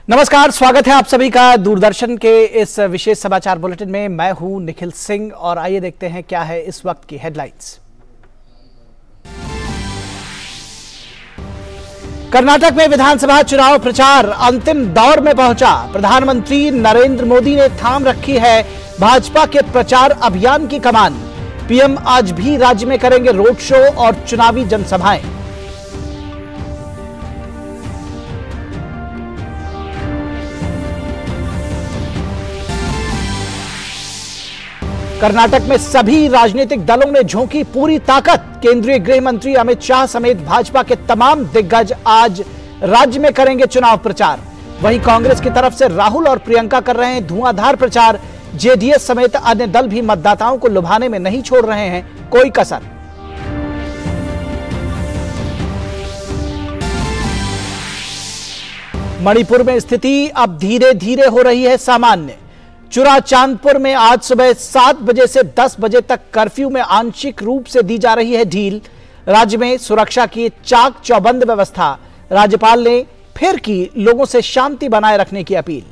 नमस्कार, स्वागत है आप सभी का दूरदर्शन के इस विशेष समाचार बुलेटिन में। मैं हूं निखिल सिंह और आइए देखते हैं क्या है इस वक्त की हेडलाइंस। कर्नाटक में विधानसभा चुनाव प्रचार अंतिम दौर में पहुंचा। प्रधानमंत्री नरेंद्र मोदी ने थाम रखी है भाजपा के प्रचार अभियान की कमान। पीएम आज भी राज्य में करेंगे रोड शो और चुनावी जनसभाएं। कर्नाटक में सभी राजनीतिक दलों ने झोंकी पूरी ताकत। केंद्रीय गृह मंत्री अमित शाह समेत भाजपा के तमाम दिग्गज आज राज्य में करेंगे चुनाव प्रचार। वहीं कांग्रेस की तरफ से राहुल और प्रियंका कर रहे हैं धुआंधार प्रचार। जेडीएस समेत अन्य दल भी मतदाताओं को लुभाने में नहीं छोड़ रहे हैं कोई कसर। मणिपुर में स्थिति अब धीरे धीरे हो रही है सामान्य। चुराचांदपुर में आज सुबह 7 बजे से 10 बजे तक कर्फ्यू में आंशिक रूप से दी जा रही है ढील। राज्य में सुरक्षा की चाक चौबंद व्यवस्था। राज्यपाल ने फिर की लोगों से शांति बनाए रखने की अपील।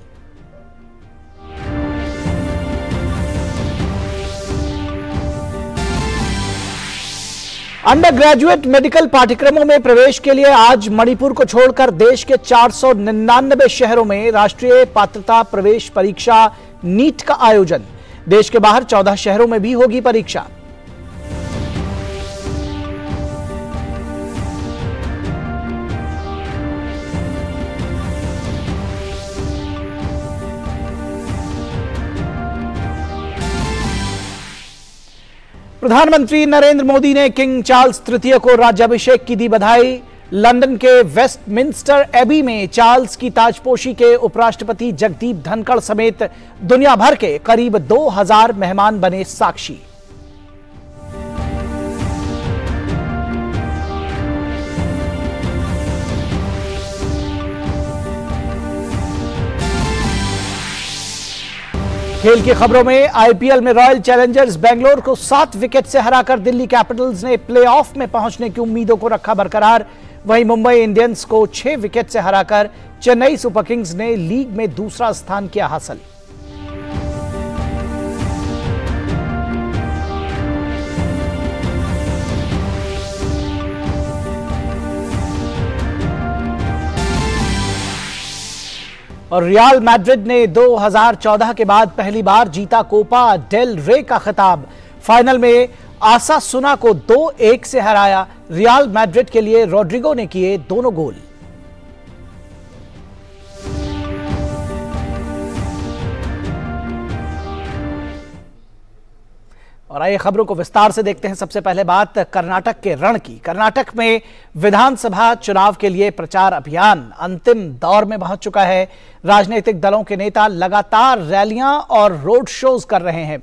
अंडर ग्रेजुएट मेडिकल पाठ्यक्रमों में प्रवेश के लिए आज मणिपुर को छोड़कर देश के 499 शहरों में राष्ट्रीय पात्रता प्रवेश परीक्षा नीट का आयोजन। देश के बाहर 14 शहरों में भी होगी परीक्षा। प्रधानमंत्री नरेंद्र मोदी ने किंग चार्ल्स तृतीय को राज्याभिषेक की दी बधाई। लंदन के वेस्टमिंस्टर एबी में चार्ल्स की ताजपोशी के उपराष्ट्रपति जगदीप धनखड़ समेत दुनिया भर के करीब 2000 मेहमान बने साक्षी। खेल की खबरों में आईपीएल में रॉयल चैलेंजर्स बेंगलोर को 7 विकेट से हराकर दिल्ली कैपिटल्स ने प्लेऑफ में पहुंचने की उम्मीदों को रखा बरकरार। वहीं मुंबई इंडियंस को 6 विकेट से हराकर चेन्नई सुपर किंग्स ने लीग में दूसरा स्थान किया हासिल। और रियल मैड्रिड ने 2014 के बाद पहली बार जीता कोपा डेल रे का खिताब। फाइनल में आसासुना को 2-1 से हराया। रियल मैड्रिड के लिए रोड्रिगो ने किए दोनों गोल। और आइए खबरों को विस्तार से देखते हैं। सबसे पहले बात कर्नाटक के रण की। कर्नाटक में विधानसभा चुनाव के लिए प्रचार अभियान अंतिम दौर में पहुंच चुका है। राजनीतिक दलों के नेता लगातार रैलियां और रोड शोज कर रहे हैं।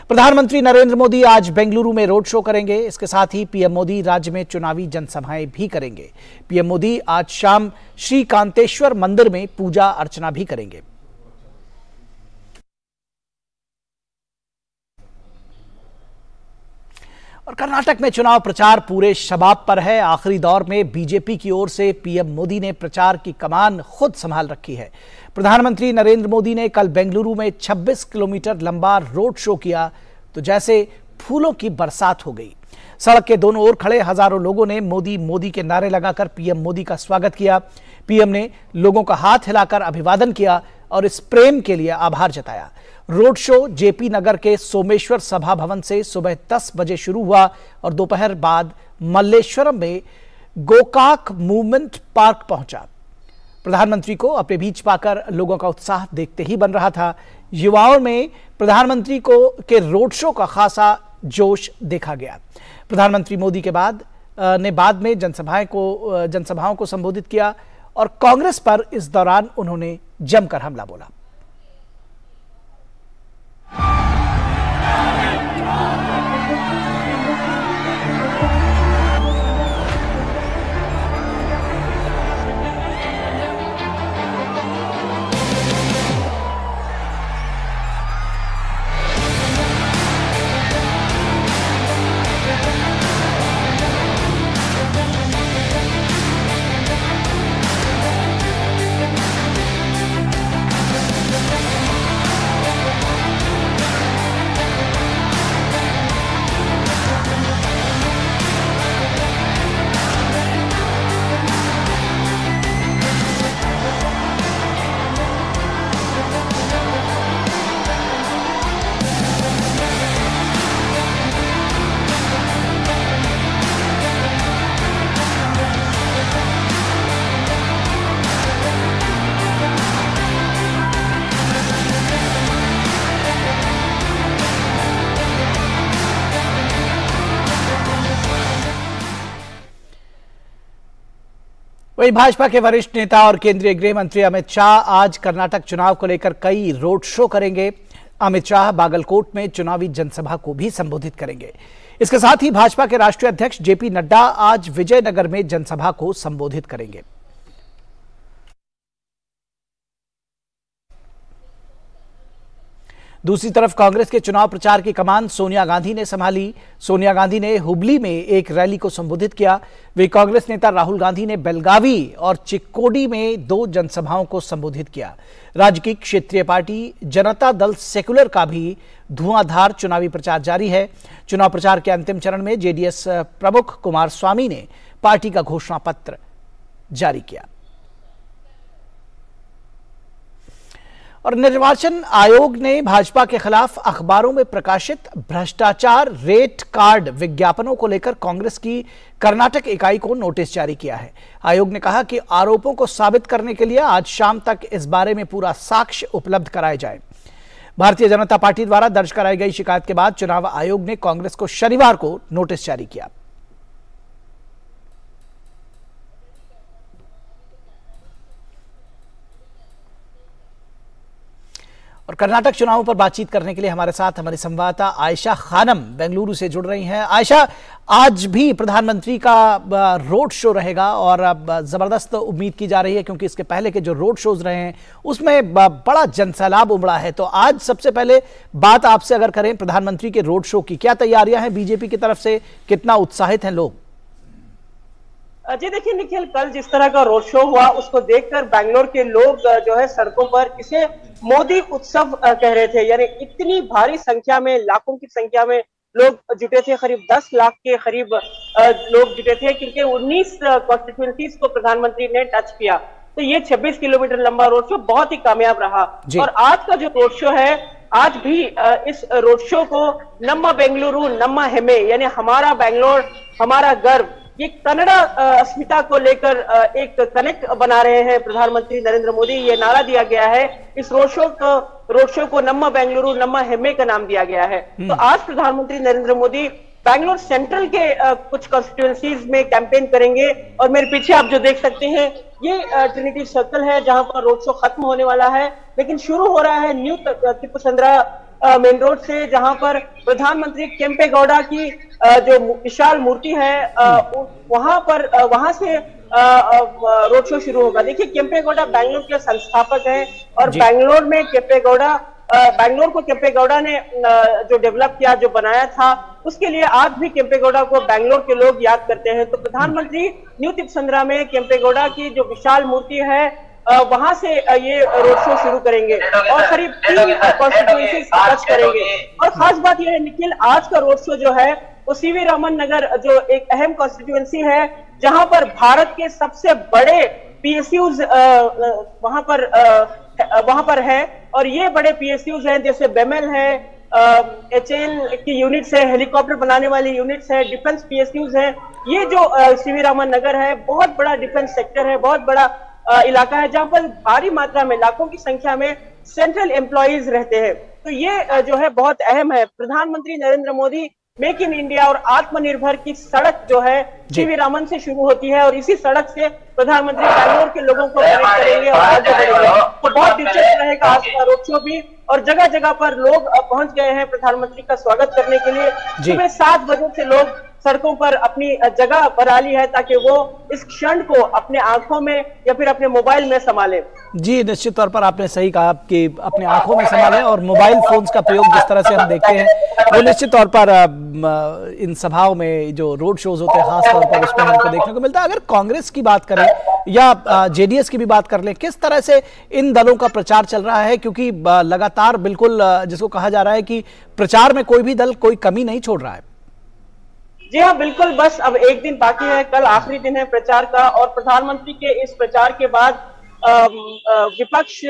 प्रधानमंत्री नरेंद्र मोदी आज बेंगलुरु में रोड शो करेंगे। इसके साथ ही पीएम मोदी राज्य में चुनावी जनसभाएं भी करेंगे। पीएम मोदी आज शाम श्री कांतेश्वर मंदिर में पूजा अर्चना भी करेंगे। और कर्नाटक में चुनाव प्रचार पूरे शबाब पर है। आखिरी दौर में बीजेपी की ओर से पीएम मोदी ने प्रचार की कमान खुद संभाल रखी है। प्रधानमंत्री नरेंद्र मोदी ने कल बेंगलुरु में 26 किलोमीटर लंबा रोड शो किया तो जैसे फूलों की बरसात हो गई। सड़क के दोनों ओर खड़े हजारों लोगों ने मोदी मोदी के नारे लगाकर पीएम मोदी का स्वागत किया। पीएम ने लोगों का हाथ हिलाकर अभिवादन किया और इस प्रेम के लिए आभार जताया। रोड शो जेपी नगर के सोमेश्वर सभा भवन से सुबह 10 बजे शुरू हुआ और दोपहर बाद मल्लेश्वरम में गोकाक मूवमेंट पार्क पहुंचा। प्रधानमंत्री को अपने बीच पाकर लोगों का उत्साह देखते ही बन रहा था। युवाओं में प्रधानमंत्री को के रोड शो का खासा जोश देखा गया। प्रधानमंत्री मोदी के बाद में जनसभाओं को संबोधित किया और कांग्रेस पर इस दौरान उन्होंने जमकर हमला बोला। वहीं भाजपा के वरिष्ठ नेता और केंद्रीय गृह मंत्री अमित शाह आज कर्नाटक चुनाव को लेकर कई रोड शो करेंगे। अमित शाह बागलकोट में चुनावी जनसभा को भी संबोधित करेंगे। इसके साथ ही भाजपा के राष्ट्रीय अध्यक्ष जेपी नड्डा आज विजयनगर में जनसभा को संबोधित करेंगे। दूसरी तरफ कांग्रेस के चुनाव प्रचार की कमान सोनिया गांधी ने संभाली। सोनिया गांधी ने हुबली में एक रैली को संबोधित किया। वे कांग्रेस नेता राहुल गांधी ने बेलगावी और चिक्कोडी में 2 जनसभाओं को संबोधित किया। राज्य की क्षेत्रीय पार्टी जनता दल सेकुलर का भी धुआंधार चुनावी प्रचार जारी है। चुनाव प्रचार के अंतिम चरण में जेडीएस प्रमुख कुमारस्वामी ने पार्टी का घोषणा पत्र जारी किया। और निर्वाचन आयोग ने भाजपा के खिलाफ अखबारों में प्रकाशित भ्रष्टाचार रेट कार्ड विज्ञापनों को लेकर कांग्रेस की कर्नाटक इकाई को नोटिस जारी किया है। आयोग ने कहा कि आरोपों को साबित करने के लिए आज शाम तक इस बारे में पूरा साक्ष्य उपलब्ध कराए जाए। भारतीय जनता पार्टी द्वारा दर्ज कराई गई शिकायत के बाद चुनाव आयोग ने कांग्रेस को शनिवार को नोटिस जारी किया। और कर्नाटक चुनावों पर बातचीत करने के लिए हमारे साथ हमारी संवाददाता आयशा खानम बेंगलुरु से जुड़ रही हैं। आयशा, आज भी प्रधानमंत्री का रोड शो रहेगा और जबरदस्त उम्मीद की जा रही है, क्योंकि इसके पहले के जो रोड शोज रहे हैं उसमें बड़ा जनसैलाब उमड़ा है। तो आज सबसे पहले बात आपसे अगर करें प्रधानमंत्री के रोड शो की, क्या तैयारियां हैं बीजेपी की तरफ से, कितना उत्साहित हैं लोग? जी देखिए निखिल, कल जिस तरह का रोड शो हुआ उसको देखकर बैंगलोर के लोग जो है सड़कों पर इसे मोदी उत्सव कह रहे थे। यानी इतनी भारी संख्या में, लाखों की संख्या में लोग जुटे थे, करीब 10 लाख के करीब लोग जुटे थे, क्योंकि 19 कॉन्स्टिट्यूएंसीज को प्रधानमंत्री ने टच किया। तो ये 26 किलोमीटर लंबा रोड शो बहुत ही कामयाब रहा। और आज का जो रोड शो है, आज भी इस रोड शो को नम्मा बेंगलुरु नम्मा हेमे, यानी हमारा बैंगलोर हमारा गर्व, ये कन्नड़ा अस्मिता को लेकर एक कनेक्ट बना रहे हैं प्रधानमंत्री नरेंद्र मोदी। ये नारा दिया गया है, इस रोड शो को नम्मा बेंगलुरु नम्मा हेमे का नाम दिया गया है। तो आज प्रधानमंत्री नरेंद्र मोदी बैंगलोर सेंट्रल के कुछ कॉन्स्टिट्यूएंसीज में कैंपेन करेंगे। और मेरे पीछे आप जो देख सकते हैं ये ट्रिनिटी सर्कल है, जहां पर रोड शो खत्म होने वाला है, लेकिन शुरू हो रहा है न्यू तिप्पुसंद्रा मेन रोड से, जहां पर प्रधानमंत्री केम्पेगौड़ा की जो विशाल मूर्ति है वहां से रोड शो शुरू होगा। देखिए केम्पेगौड़ा बैंगलोर के संस्थापक हैं और बैंगलोर को केम्पेगौड़ा ने जो डेवलप किया, जो बनाया था, उसके लिए आज भी केम्पेगौड़ा को बैंगलोर के लोग याद करते हैं। तो प्रधानमंत्री न्यू तिप्पुसंद्रा में केम्पेगौड़ा की जो विशाल मूर्ति है वहां से ये रोड शो शुरू करेंगे और करीब 3 कॉन्स्टिट्यूएंसी टच करेंगे। और खास बात यह है निखिल, आज का रोड शो जो है वो सीवी रामन नगर, जो एक अहम कॉन्स्टिट्यूएंसी है, जहां पर भारत के सबसे बड़े पीएसयूज वहां पर है। और ये बड़े पीएसयूज हैं, जैसे बेमेल है, एचएएल की यूनिट्स है, हेलीकॉप्टर बनाने वाली यूनिट्स है, डिफेंस पीएसयूज है। ये जो सीवी रामन नगर है बहुत बड़ा डिफेंस सेक्टर है, बहुत बड़ा इलाका है, जहां पर भारी मात्रा में, लाखों की संख्या में सेंट्रल एम्प्लॉइज रहते हैं। तो ये जो है बहुत अहम है। प्रधानमंत्री Narendra Modi make in India और आत्मनिर्भर की सड़क जो है सीवी रामन से शुरू होती है और इसी सड़क से प्रधानमंत्री बैंगलोर के लोगों को कनेक्ट करेंगे और आगे बढ़ेंगे। तो बहुत दिलचस्प रहेगा आज का रोड शो भी, और जगह जगह पर लोग पहुंच गए हैं प्रधानमंत्री का स्वागत करने के लिए। सुबह 7 बजे से लोग सड़कों पर अपनी जगह बना ली है ताकि वो इस क्षण को अपने आंखों में या फिर अपने मोबाइल में संभालें। जी, निश्चित तौर पर आपने सही कहा कि अपने आंखों में संभालें, और मोबाइल फोन्स का प्रयोग जिस तरह से हम देखते हैं वो निश्चित तौर पर इन सभाओं में जो रोड शोज होते हैं खास तौर पर उसमें हमको देखने को मिलता है। अगर कांग्रेस की बात करें या जेडीएस की भी बात कर लें, किस तरह से इन दलों का प्रचार चल रहा है? क्योंकि लगातार बिल्कुल जिसको कहा जा रहा है कि प्रचार में कोई भी दल कोई कमी नहीं छोड़ रहा है। जी हाँ, बिल्कुल, बस अब एक दिन बाकी है, कल आखिरी दिन है प्रचार का। और प्रधानमंत्री के इस प्रचार के बाद विपक्ष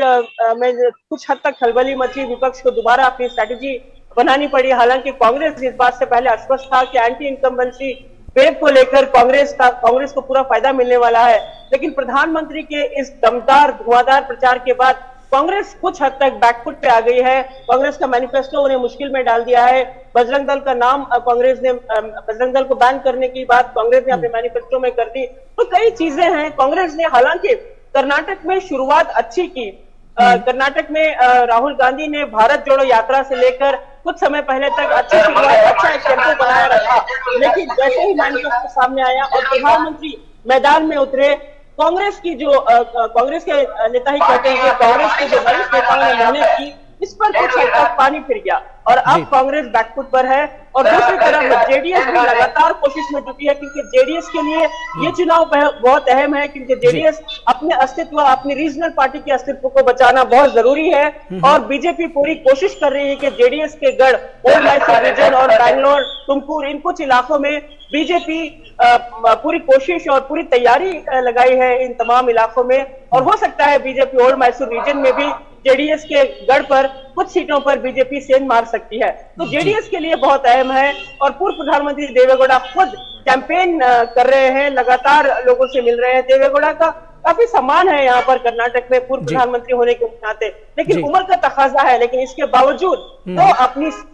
में कुछ हद तक खलबली मची, विपक्ष को दोबारा अपनी स्ट्रैटेजी बनानी पड़ी। हालांकि कांग्रेस इस बात से पहले आश्वस्त था कि एंटी इनकम्बेंसी वेव को लेकर कांग्रेस को पूरा फायदा मिलने वाला है, लेकिन प्रधानमंत्री के इस दमदार धुआंधार प्रचार के बाद कांग्रेस कुछ हद तक बैकफुट पे आ गई है। कांग्रेस का मैनिफेस्टो उन्हें मुश्किल में डाल दिया है। बजरंग दल का नाम कांग्रेस ने, बजरंग दल को बैन करने की बात कांग्रेस ने अपने मैनिफेस्टो में कर दी। तो कई चीजें हैं कांग्रेस ने, हालांकि कर्नाटक में शुरुआत अच्छी की। कर्नाटक में राहुल गांधी ने भारत जोड़ो यात्रा से लेकर कुछ समय पहले तक अच्छी शुरुआत, अच्छा एक टेम्पो बनाया रखा, लेकिन जैसे ही मैनिफेस्टो सामने आया और प्रधानमंत्री मैदान में उतरे, कांग्रेस की जो कांग्रेस के नेता ही कहते हैं कि कांग्रेस के जो वरिष्ठ नेताओं ने मेहनत की, इस पर कुछ हद तक पानी फिर गया और अब कांग्रेस बैकफुट पर है। और दूसरी तरफ जेडीएस भी लगातार कोशिश में जुटी है, क्योंकि जेडीएस के लिए ये चुनाव बहुत अहम है, क्योंकि जेडीएस अपने अस्तित्व, अपनी रीजनल पार्टी के अस्तित्व को बचाना बहुत जरूरी है। और बीजेपी पूरी कोशिश कर रही है कि जेडीएस के गढ़ ओल्ड मैसूर रीजन और बैंगलोर, तुमकुर, इन कुछ इलाकों में बीजेपी पूरी कोशिश और पूरी तैयारी लगाई है इन तमाम इलाकों में। और हो सकता है बीजेपी ओल्ड मैसूर रीजन में भी जेडीएस के गढ़ पर कुछ सीटों पर बीजेपी सेंध मार सकती है। तो जेडीएस के लिए बहुत अहम है। और पूर्व प्रधानमंत्री देवेगौड़ा खुद कैंपेन कर रहे हैं, लगातार लोगों से मिल रहे हैं। देवेगौड़ा का काफी सम्मान है यहाँ पर कर्नाटक में पूर्व प्रधानमंत्री होने के नाते, लेकिन उम्र का तकाजा है। लेकिन इसके बावजूद वो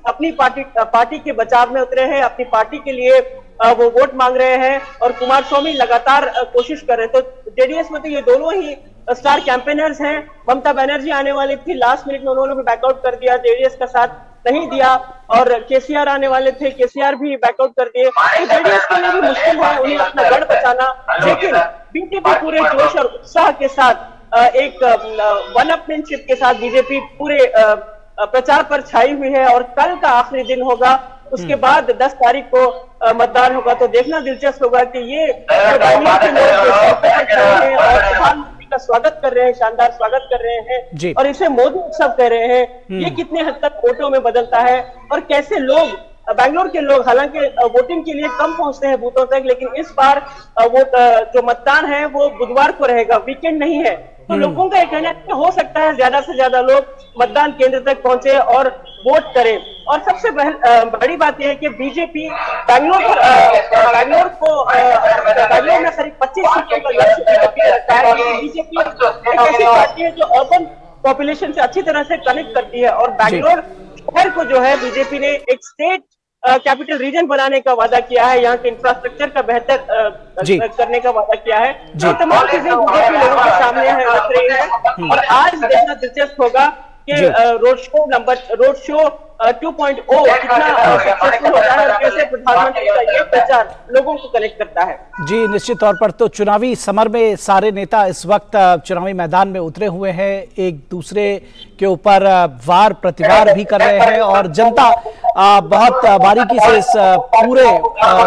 अपनी पार्टी के बचाव में उतरे हैं, अपनी पार्टी के लिए वो वोट मांग रहे हैं और कुमारस्वामी लगातार कोशिश कर रहे हैं। तो जेडीएस में तो ये दोनों ही स्टार कैंपेनर्स हैं। ममता बनर्जी आने वाली थी, लास्ट मिनट में उन्होंने भी बैकआउट कर दिया, जेडीएस का साथ नहीं दिया। और केसीआर आने वाले थे, केसीआर भी बैकआउट कर दिए। तो जेडीएस के लिए भी मुश्किल है उन्हें अपना गढ़ बचाना। लेकिन बीजेपी पूरे जोश और उत्साह के साथ, एक वन अपमेनशिप के साथ बीजेपी पूरे प्रचार पर छाई हुई है। और कल का आखिरी दिन होगा, उसके बाद 10 तारीख को मतदान होगा। तो देखना दिलचस्प होगा कि ये बैंगलोर के लोग और प्रधानमंत्री का स्वागत कर रहे हैं, शानदार स्वागत कर रहे हैं और इसे मोदी उत्सव कह रहे हैं, ये कितने हद तक वोटों में बदलता है और कैसे लोग, बैंगलोर के लोग हालांकि वोटिंग के लिए कम पहुंचते हैं बूथों तक, लेकिन इस बार वो जो मतदान है वो बुधवार को रहेगा, वीकेंड नहीं है। तो लोगों का ये कहना है कि हो सकता है ज्यादा से ज्यादा लोग मतदान केंद्र तक पहुंचे और वोट करें। और सबसे बड़ी बात यह है कि बीजेपी बैंगलोर में करीब 25 सीटों का लक्ष्य रखता है। बीजेपी एक ऐसी पार्टी है जो अर्बन पॉपुलेशन से अच्छी तरह से कनेक्ट करती है और बैंगलोर शहर को जो है बीजेपी ने एक स्टेट कैपिटल रीजन बनाने का वादा किया है, यहाँ के इंफ्रास्ट्रक्चर का बेहतर करने का वादा किया है। तो तमाम चीजें बीजेपी लोगों के सामने रख रही है। और आज देखना दिलचस्प होगा कि रोड शो 2.0 कितना सक्सेसफुल होता है और कैसे प्रधानमंत्री का ये प्रचार लोगों को कनेक्ट करता है। जी, निश्चित तौर पर तो चुनावी समर में सारे नेता इस वक्त चुनावी मैदान में उतरे हुए हैं, एक दूसरे के ऊपर वार प्रतिवार भी कर रहे हैं और जनता बहुत बारीकी से इस पूरे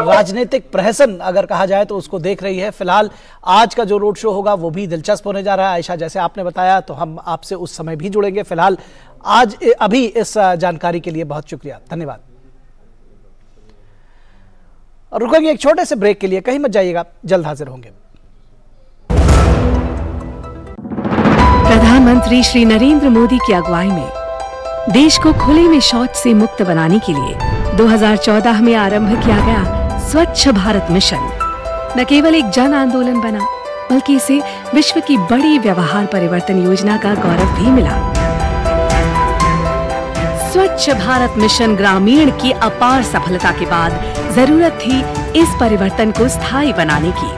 राजनीतिक प्रहसन अगर कहा जाए तो उसको देख रही है। फिलहाल आज का जो रोड शो होगा वो भी दिलचस्प होने जा रहा है। आयशा, जैसे आपने बताया तो हम आपसे उस समय भी जुड़ेंगे। फिलहाल आज अभी इस जानकारी के लिए बहुत शुक्रिया, धन्यवाद। और रुकेंगे एक छोटे से ब्रेक के लिए, कहीं मत जाइएगा, जल्द हाजिर होंगे। प्रधानमंत्री श्री नरेंद्र मोदी की अगुवाई में देश को खुले में शौच से मुक्त बनाने के लिए 2014 में आरंभ किया गया स्वच्छ भारत मिशन न केवल एक जन आंदोलन बना, बल्कि इसे विश्व की बड़ी व्यवहार परिवर्तन योजना का गौरव भी मिला। स्वच्छ भारत मिशन ग्रामीण की अपार सफलता के बाद जरूरत थी इस परिवर्तन को स्थायी बनाने की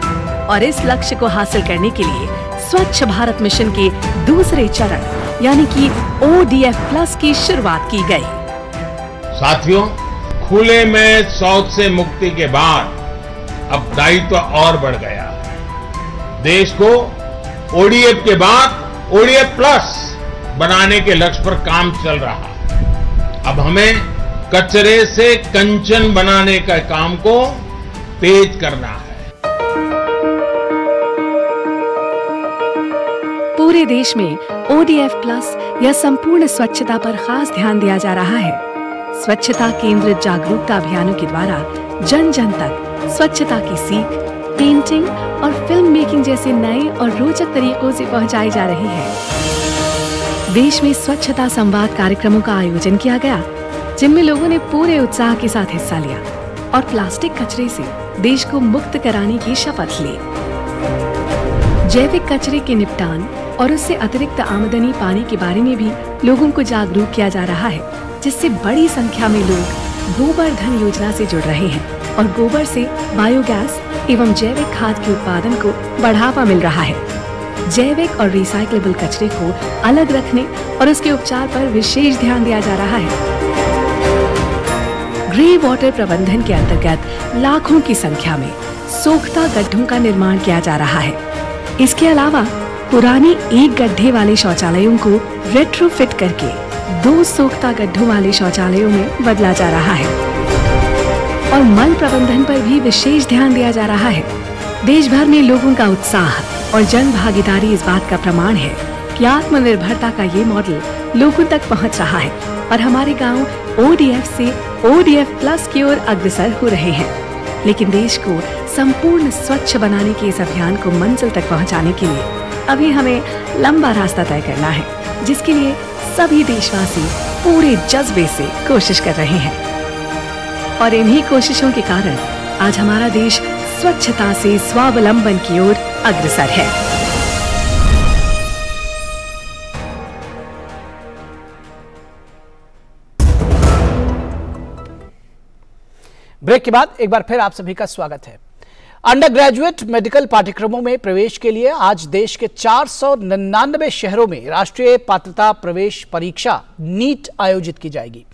और इस लक्ष्य को हासिल करने के लिए स्वच्छ भारत मिशन के दूसरे चरण यानी कि ODF+ की शुरुआत की गई। साथियों, खुले में शौच से मुक्ति के बाद अब दायित्व और बढ़ गया है। देश को ODF के बाद ODF+ बनाने के लक्ष्य पर काम चल रहा है। अब हमें कचरे से कंचन बनाने का काम को तेज करना है। पूरे देश में ODF+ या संपूर्ण स्वच्छता पर खास ध्यान दिया जा रहा है। स्वच्छता केंद्रित जागरूकता अभियानों के द्वारा जन जन तक स्वच्छता की सीख, पेंटिंग और फिल्म मेकिंग जैसे नए और रोचक तरीकों से पहुंचाई जा रही है। देश में स्वच्छता संवाद कार्यक्रमों का आयोजन किया गया, जिनमें लोगों ने पूरे उत्साह के साथ हिस्सा लिया और प्लास्टिक कचरे से देश को मुक्त कराने की शपथ ली। जैविक कचरे के निपटान, और उससे अतिरिक्त आमदनी पाने के बारे में भी लोगों को जागरूक किया जा रहा है, जिससे बड़ी संख्या में लोग गोबर धन योजना से जुड़ रहे हैं और गोबर से बायोगैस एवं जैविक खाद के उत्पादन को बढ़ावा मिल रहा है। जैविक और रिसाइक्लेबल कचरे को अलग रखने और उसके उपचार पर विशेष ध्यान दिया जा रहा है। ग्रे वाटर प्रबंधन के अंतर्गत लाखों की संख्या में सोख्ता गड्ढों का निर्माण किया जा रहा है। इसके अलावा पुराने एक गड्ढे वाले शौचालयों को रेट्रोफिट करके 2 सोख्ता गड्ढों वाले शौचालयों में बदला जा रहा है और मल प्रबंधन पर भी विशेष ध्यान दिया जा रहा है। देश भर में लोगों का उत्साह और जन भागीदारी इस बात का प्रमाण है कि आत्मनिर्भरता का ये मॉडल लोगों तक पहुंच रहा है और हमारे गांव ODF से ODF प्लस की ओर अग्रसर हो रहे हैं। लेकिन देश को संपूर्ण स्वच्छ बनाने के इस अभियान को मंजिल तक पहुंचाने के लिए अभी हमें लंबा रास्ता तय करना है, जिसके लिए सभी देशवासी पूरे जज्बे से कोशिश कर रहे हैं और इन्हीं कोशिशों के कारण आज हमारा देश स्वच्छता से स्वावलंबन की ओर अग्रसर है। ब्रेक के बाद एक बार फिर आप सभी का स्वागत है। अंडर ग्रेजुएट मेडिकल पाठ्यक्रमों में प्रवेश के लिए आज देश के 499 शहरों में राष्ट्रीय पात्रता प्रवेश परीक्षा नीट आयोजित की जाएगी।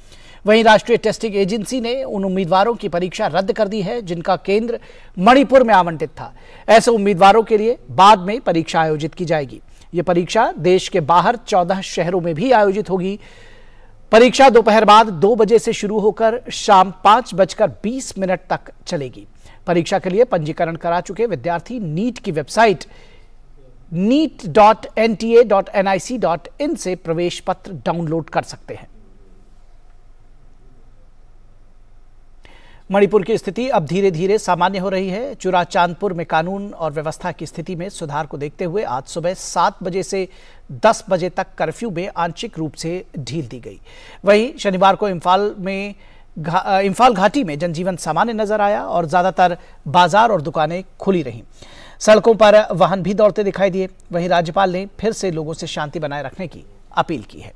वहीं राष्ट्रीय टेस्टिंग एजेंसी ने उन उम्मीदवारों की परीक्षा रद्द कर दी है जिनका केंद्र मणिपुर में आवंटित था। ऐसे उम्मीदवारों के लिए बाद में परीक्षा आयोजित की जाएगी। ये परीक्षा देश के बाहर 14 शहरों में भी आयोजित होगी। परीक्षा दोपहर बाद 2 बजे से शुरू होकर शाम 5:20 तक चलेगी। परीक्षा के लिए पंजीकरण करा चुके विद्यार्थी नीट की वेबसाइट neet.nta.nic.in से प्रवेश पत्र डाउनलोड कर सकते हैं। मणिपुर की स्थिति अब धीरे धीरे सामान्य हो रही है। चुराचांदपुर में कानून और व्यवस्था की स्थिति में सुधार को देखते हुए आज सुबह 7 बजे से 10 बजे तक कर्फ्यू में आंशिक रूप से ढील दी गई। वहीं शनिवार को इम्फाल घाटी में जनजीवन सामान्य नजर आया और ज्यादातर बाजार और दुकानें खुली रहीं। सड़कों पर वाहन भी दौड़ते दिखाई दिए। वहीं राज्यपाल ने फिर से लोगों से शांति बनाए रखने की अपील की है।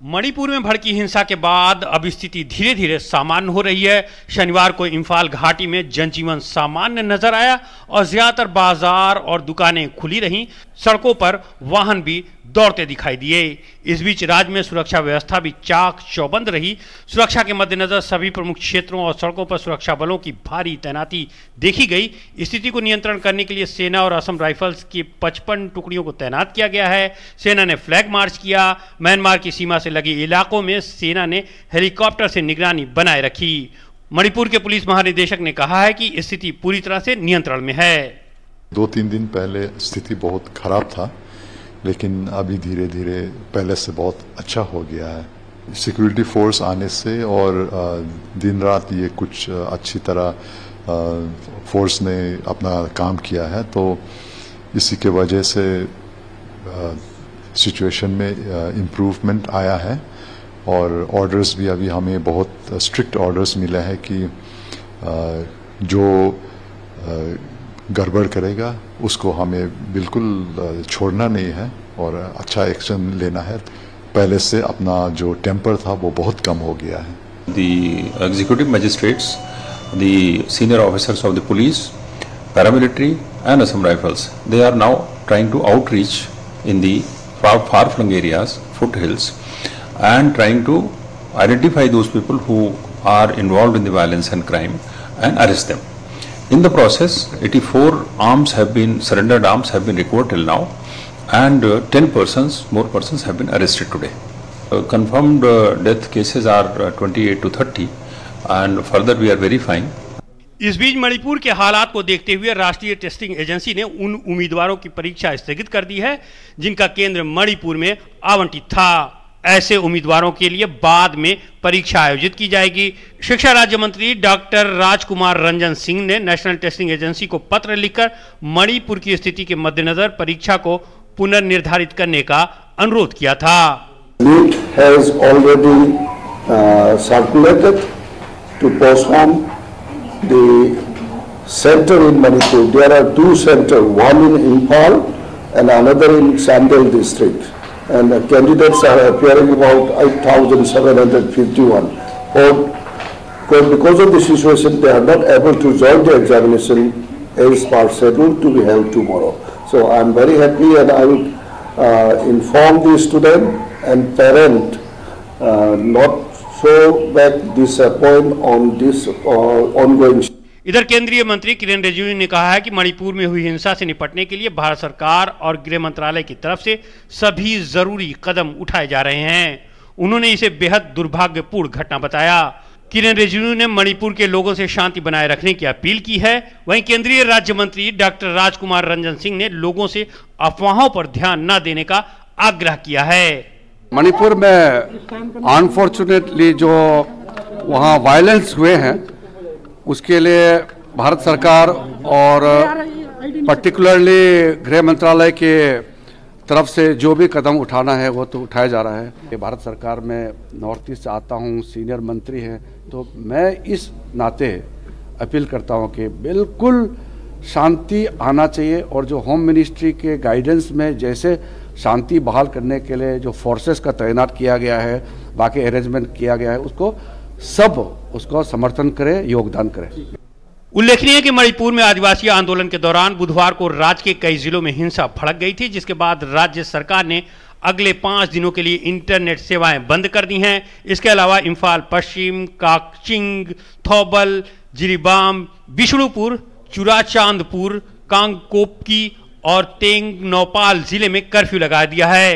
मणिपुर में भड़की हिंसा के बाद अब स्थिति धीरे धीरे सामान्य हो रही है। शनिवार को इम्फाल घाटी में जनजीवन सामान्य नजर आया और ज्यादातर बाजार और दुकानें खुली रहीं। सड़कों पर वाहन भी दौड़ते दिखाई दिए। इस बीच राज्य में सुरक्षा व्यवस्था भी चाक चौबंद रही। सुरक्षा के मद्देनजर सभी प्रमुख क्षेत्रों और सड़कों पर सुरक्षा बलों की भारी तैनाती देखी गई। स्थिति को नियंत्रण करने के लिए सेना और असम राइफल्स की 55 टुकड़ियों को तैनात किया गया है। सेना ने फ्लैग मार्च किया। म्यांमार की सीमा से लगे इलाकों में सेना ने हेलीकॉप्टर से निगरानी बनाए रखी। मणिपुर के पुलिस महानिदेशक ने कहा है कि स्थिति पूरी तरह से नियंत्रण में है। 2-3 दिन पहले स्थिति बहुत खराब था, लेकिन अभी धीरे धीरे पहले से बहुत अच्छा हो गया है। सिक्योरिटी फोर्स आने से और दिन रात ये कुछ अच्छी तरह फोर्स ने अपना काम किया है, तो इसी के वजह से सिचुएशन में इम्प्रूवमेंट आया है। और ऑर्डर्स भी अभी हमें बहुत स्ट्रिक्ट ऑर्डर्स मिले हैं कि जो गड़बड़ करेगा उसको हमें बिल्कुल छोड़ना नहीं है और अच्छा एक्शन लेना है। पहले से अपना जो टेम्पर था वो बहुत कम हो गया है। The executive magistrates, the senior officers of the police, paramilitary and Assam Rifles, they are now trying to outreach in the far-flung areas, foothills, and trying to identify those people who are involved in the violence and crime and arrest them. In the process, 84 surrendered arms have been recovered till now, and 10 more persons have been arrested today. Confirmed death cases are 28 to 30, and further we are verifying. इस बीच मणिपुर के हालात को देखते हुए राष्ट्रीय testing agency ने उन उम्मीदवारों की परीक्षा स्थगित कर दी है जिनका केंद्र मणिपुर में आवंटित था। ऐसे उम्मीदवारों के लिए बाद में परीक्षा आयोजित की जाएगी। शिक्षा राज्य मंत्री डॉक्टर राजकुमार रंजन सिंह ने नेशनल टेस्टिंग एजेंसी को पत्र लिखकर मणिपुर की स्थिति के मद्देनजर परीक्षा को पुनर्निर्धारित करने का अनुरोध किया था। NEET has already circulated to postpone the center in Manipur. There are 2 centers, one in Imphal and another in Sandal district. And candidates are appearing about 8,751. Because of the situation, they are not able to join the examination as per schedule to be held tomorrow. So I am very happy, and I will inform the student and parent not so back disappoint on this ongoing. इधर केंद्रीय मंत्री किरेन रिजिजू ने कहा है कि मणिपुर में हुई हिंसा से निपटने के लिए भारत सरकार और गृह मंत्रालय की तरफ से सभी जरूरी कदम उठाए जा रहे हैं। उन्होंने इसे बेहद दुर्भाग्यपूर्ण घटना बताया। किरेन रिजिजू ने मणिपुर के लोगों से शांति बनाए रखने की अपील की है। वहीं केंद्रीय राज्य मंत्री डॉक्टर राजकुमार रंजन सिंह ने लोगों से अफवाहों पर ध्यान न देने का आग्रह किया है। मणिपुर में अनफॉर्चुनेटली जो वहाँ वायलेंस हुए हैं उसके लिए भारत सरकार और पर्टिकुलरली गृह मंत्रालय के तरफ से जो भी कदम उठाना है वो तो उठाया जा रहा है। भारत सरकार में नॉर्थ ईस्ट से आता हूँ, सीनियर मंत्री हैं, तो मैं इस नाते अपील करता हूँ कि बिल्कुल शांति आना चाहिए और जो होम मिनिस्ट्री के गाइडेंस में जैसे शांति बहाल करने के लिए जो फोर्सेस का तैनात किया गया है, बाकी अरेंजमेंट किया गया है, उसको सब उसको समर्थन करें, योगदान करें। उल्लेखनीय है कि मणिपुर में आदिवासी आंदोलन के दौरान बुधवार को राज्य के कई जिलों में हिंसा भड़क गई थी, जिसके बाद राज्य सरकार ने अगले 5 दिनों के लिए इंटरनेट सेवाएं बंद कर दी हैं। इसके अलावा इम्फाल पश्चिम, काकचिंग, थौबल, जिरीबाम, बिष्णुपुर, चुराचांदपुर, कांगकोपकी और तेंगनौपाल जिले में कर्फ्यू लगा दिया है।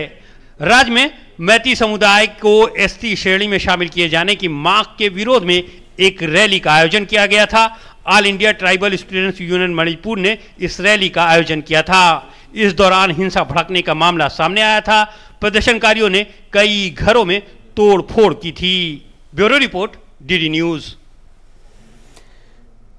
राज्य में मैती समुदाय को एसटी श्रेणी में शामिल किए जाने की मांग के विरोध में एक रैली का आयोजन किया गया था। All India tribal students union Manipur ने इस रैली का आयोजन किया था। इस दौरान हिंसा भड़कने का मामला सामने आया था। प्रदर्शनकारियों ने कई घरों में तोड़फोड़ की थी। Bureau report, DD news.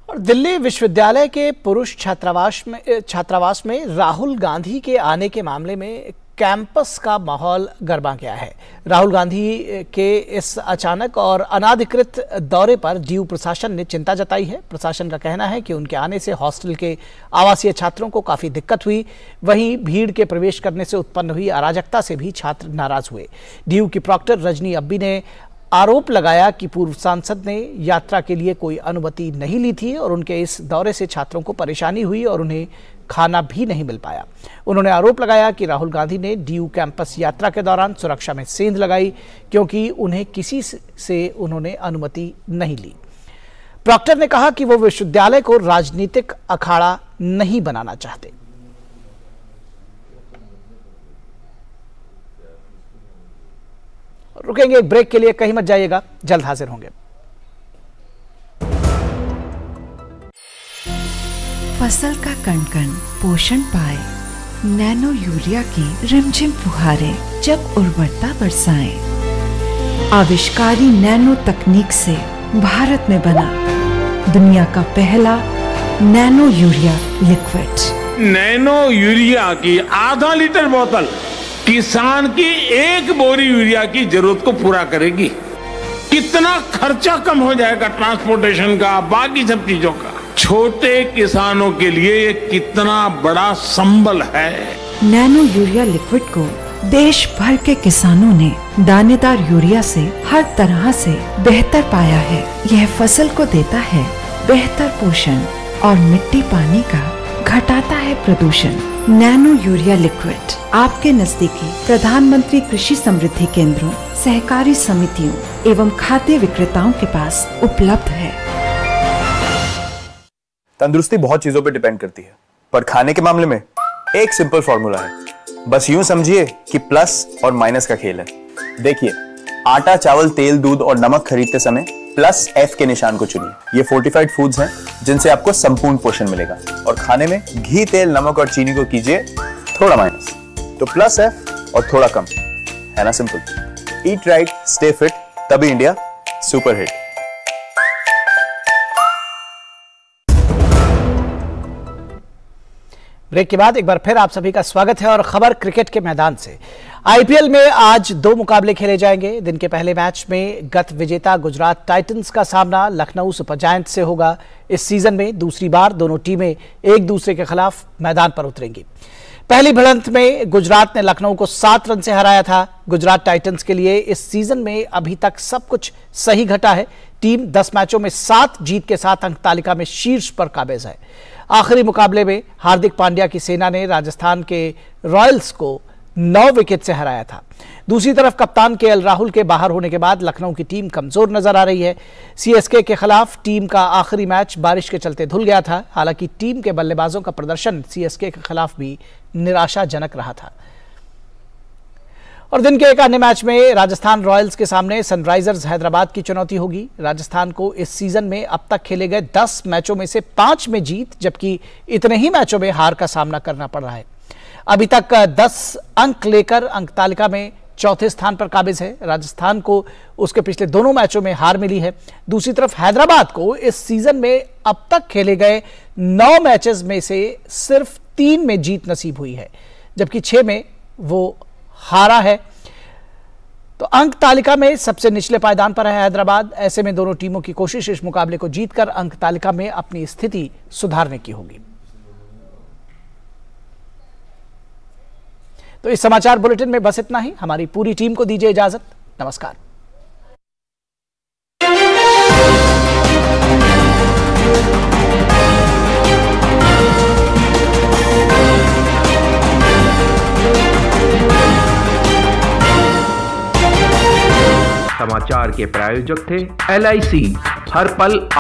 और दिल्ली विश्वविद्यालय के पुरुष छात्रावास में राहुल गांधी के आने के मामले में कैंपस का माहौल गरमा गया है। राहुल गांधी के इस अचानक और अनाधिकृत दौरे पर डीयू प्रशासन ने चिंता जताई है। प्रशासन का कहना है कि उनके आने से हॉस्टल के आवासीय छात्रों को काफी दिक्कत हुई। वहीं भीड़ के प्रवेश करने से उत्पन्न हुई अराजकता से भी छात्र नाराज हुए। डीयू की प्रॉक्टर रजनी अब्बी ने आरोप लगाया कि पूर्व सांसद ने यात्रा के लिए कोई अनुमति नहीं ली थी और उनके इस दौरे से छात्रों को परेशानी हुई और उन्हें खाना भी नहीं मिल पाया। उन्होंने आरोप लगाया कि राहुल गांधी ने डीयू कैंपस यात्रा के दौरान सुरक्षा में सेंध लगाई क्योंकि उन्हें किसी से उन्होंने अनुमति नहीं ली। प्रॉक्टर ने कहा कि वो विश्वविद्यालय को राजनीतिक अखाड़ा नहीं बनाना चाहते। रुकेंगे एक ब्रेक के लिए, कहीं मत जाइएगा, जल्द हाजिर होंगे। फसल का कण-कण पोषण पाए, नैनो यूरिया की रिमझिम फुहारें जब उर्वरता बरसाएं। आविष्कारी नैनो तकनीक से भारत में बना दुनिया का पहला nano urea liquid. Nano urea की आधा लीटर बोतल किसान की 1 बोरी यूरिया की जरूरत को पूरा करेगी। कितना खर्चा कम हो जाएगा ट्रांसपोर्टेशन का, बाकी सब चीजों का। छोटे किसानों के लिए ये कितना बड़ा संबल है। नैनो यूरिया लिक्विड को देश भर के किसानों ने दानेदार यूरिया से हर तरह से बेहतर पाया है। यह फसल को देता है बेहतर पोषण और मिट्टी पानी का घटाता है प्रदूषण। नैनो यूरिया लिक्विड आपके नजदीकी प्रधानमंत्री कृषि समृद्धि केंद्रों, सहकारी समितियों एवं खाद्य विक्रेताओं के पास उपलब्ध है। तंदुरुस्ती बहुत चीजों पे डिपेंड करती है, पर खाने के मामले में एक सिंपल फॉर्मूला है। बस यूं समझिए कि प्लस और माइनस का खेल है। देखिए, आटा, चावल, तेल, दूध और नमक खरीदते समय प्लस F के निशान को चुनिए। ये फोर्टिफाइड फूड्स हैं जिनसे आपको संपूर्ण पोषण मिलेगा। और खाने में घी, तेल, नमक और चीनी को कीजिए थोड़ा माइनस। तो प्लस F और थोड़ा कम, है ना simple. Eat right, stay fit, तभी इंडिया सुपर हिट। ब्रेक के बाद एक बार फिर आप सभी का स्वागत है और खबर क्रिकेट के मैदान से। आईपीएल में आज 2 मुकाबले खेले जाएंगे। दिन के पहले मैच में गत विजेता गुजरात टाइटंस का सामना लखनऊ सुपर जायंट्स से होगा। इस सीजन में दूसरी बार दोनों टीमें एक दूसरे के खिलाफ मैदान पर उतरेंगी। पहली भिड़ंत में गुजरात ने लखनऊ को 7 रन से हराया था। गुजरात टाइटंस के लिए इस सीजन में अभी तक सब कुछ सही घटा है। टीम 10 मैचों में 7 जीत के साथ अंक तालिका में शीर्ष पर काबिज है। आखिरी मुकाबले में हार्दिक पांड्या की सेना ने राजस्थान के रॉयल्स को 9 विकेट से हराया था। दूसरी तरफ कप्तान केएल राहुल के बाहर होने के बाद लखनऊ की टीम कमजोर नजर आ रही है। सीएसके के खिलाफ टीम का आखिरी मैच बारिश के चलते धुल गया था। हालांकि टीम के बल्लेबाजों का प्रदर्शन सीएसके के खिलाफ भी निराशाजनक रहा था। और दिन के एक अन्य मैच में राजस्थान रॉयल्स के सामने सनराइजर्स हैदराबाद की चुनौती होगी। राजस्थान को इस सीजन में अब तक खेले गए 10 मैचों में से 5 में जीत, जबकि इतने ही मैचों में हार का सामना करना पड़ रहा है। अभी तक 10 अंक लेकर अंक तालिका में चौथे स्थान पर काबिज है। राजस्थान को उसके पिछले दोनों मैचों में हार मिली है। दूसरी तरफ हैदराबाद को इस सीजन में अब तक खेले गए 9 मैचेस में से सिर्फ 3 में जीत नसीब हुई है, जबकि 6 में वो हारा है। तो अंक तालिका में सबसे निचले पायदान पर है हैदराबाद। ऐसे में दोनों टीमों की कोशिश इस मुकाबले को जीतकर अंक तालिका में अपनी स्थिति सुधारने की होगी। तो इस समाचार बुलेटिन में बस इतना ही। हमारी पूरी टीम को दीजिए इजाजत। नमस्कार। समाचार के प्रायोजक थे LIC, हर पल